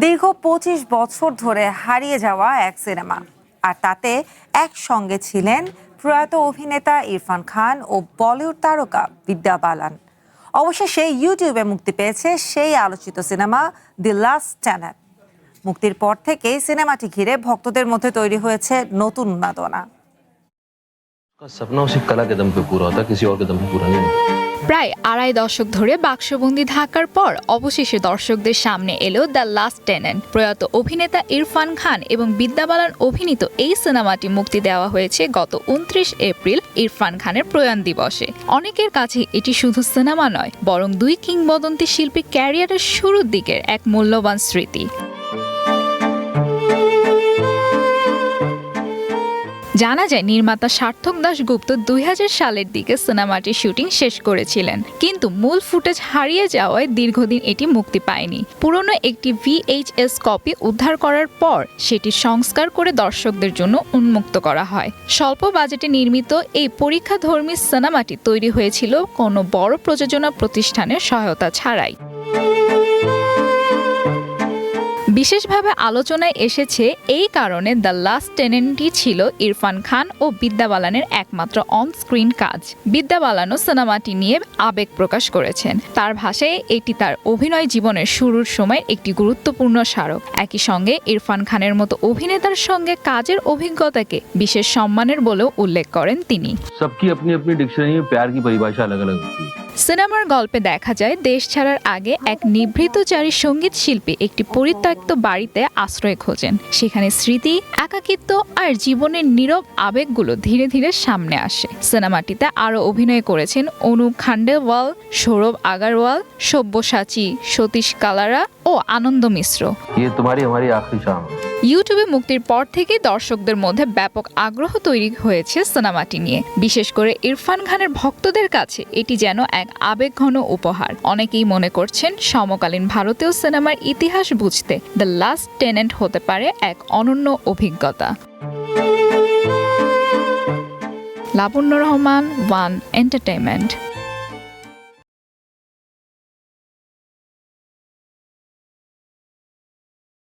দীর্ঘ ২৫ বছর ধরে হারিয়ে যাওয়া এক সিনেমা, আর তাতে একসঙ্গে ছিলেন প্রয়াত অভিনেতা ইরফান খান ও বলিউড তারকা বিদ্যা বালান। অবশেষে ইউটিউবে মুক্তি পেয়েছে সেই আলোচিত সিনেমা দি লাস্ট টেনেন্ট। মুক্তির পর থেকে সিনেমাটি ঘিরে ভক্তদের মধ্যে তৈরি হয়েছে নতুন উন্মাদনা। প্রায় আড়াই দশক ধরে বাক্সবন্দি থাকার পর অবশেষে দর্শকদের সামনে এলো দ্য লাস্ট টেনেন্ট। প্রয়াত অভিনেতা ইরফান খান এবং বিদ্যা বালান অভিনীত এই সিনেমাটি মুক্তি দেওয়া হয়েছে গত ২৯ এপ্রিল ইরফান খানের প্রয়াণ দিবসে। অনেকের কাছে এটি শুধু সিনেমা নয়, বরং দুই কিংবদন্তি শিল্পীর ক্যারিয়ারের শুরুর দিকের এক মূল্যবান স্মৃতি। জানা যায় নির্মাতা সার্থক দাশগুপ্ত ২০০০ সালের দিকে সিনেমাটির শুটিং শেষ করেছিলেন, কিন্তু মূল ফুটেজ হারিয়ে যাওয়ায় দীর্ঘদিন এটি মুক্তি পায়নি। পুরনো একটি VHS কপি উদ্ধার করার পর সেটি সংস্কার করে দর্শকদের জন্য উন্মুক্ত করা হয়। স্বল্প বাজেটে নির্মিত এই পরীক্ষাধর্মী সিনেমাটি তৈরি হয়েছিল কোনো বড় প্রযোজনা প্রতিষ্ঠানের সহায়তা ছাড়াই। বিশেষভাবে আলোচনায় এসেছে এই কারণে দ্য লাস্ট টেনেন্টটি ছিল ইরফান খান ও বিদ্যা বালানের একমাত্র অন স্ক্রিন কাজ। বিদ্যা বালানও সিনেমাটি নিয়ে আবেগ প্রকাশ করেছেন। তার ভাষায় এটি তার অভিনয় জীবনের শুরুর সময় একটি গুরুত্বপূর্ণ স্মারক। একই সঙ্গে ইরফান খানের মতো অভিনেতার সঙ্গে কাজের অভিজ্ঞতাকে বিশেষ সম্মানের বলেও উল্লেখ করেন তিনি। सबकी अपनी अपनी डिक्शनरी में प्यार की परिभाषा अलग अलग होती है। সিনেমার গল্পে দেখা যায় দেশ ছাড়ার আগে এক নিভৃতচারী সঙ্গীত শিল্পী একটি পরিত্যক্ত বাড়িতে আশ্রয় খোঁজেন। সেখানে স্মৃতি, একাকিত্ব আর জীবনের নীরব আবেগগুলো ধীরে ধীরে সামনে আসে। সিনেমাটিতে আরও অভিনয় করেছেন অনুপ খান্ডেলওয়াল, সৌরভ আগারওয়াল, সব্যসাচী, সতীশ কালারা ও আনন্দ মিশ্র। ইউটিউবে মুক্তির পর থেকে দর্শকদের মধ্যে ব্যাপক আগ্রহ তৈরি হয়েছে সিনেমাটি নিয়ে। বিশেষ করে ইরফান খানের ভক্তদের কাছে এটি যেন এক আবেগঘন উপহার। অনেকেই মনে করছেন সমকালীন ভারতীয় সিনেমার ইতিহাস বুঝতে দ্য লাস্ট টেনেন্ট হতে পারে এক অনন্য অভিজ্ঞতা। লাবণ্য রহমান, ওয়ান এন্টারটেইনমেন্ট।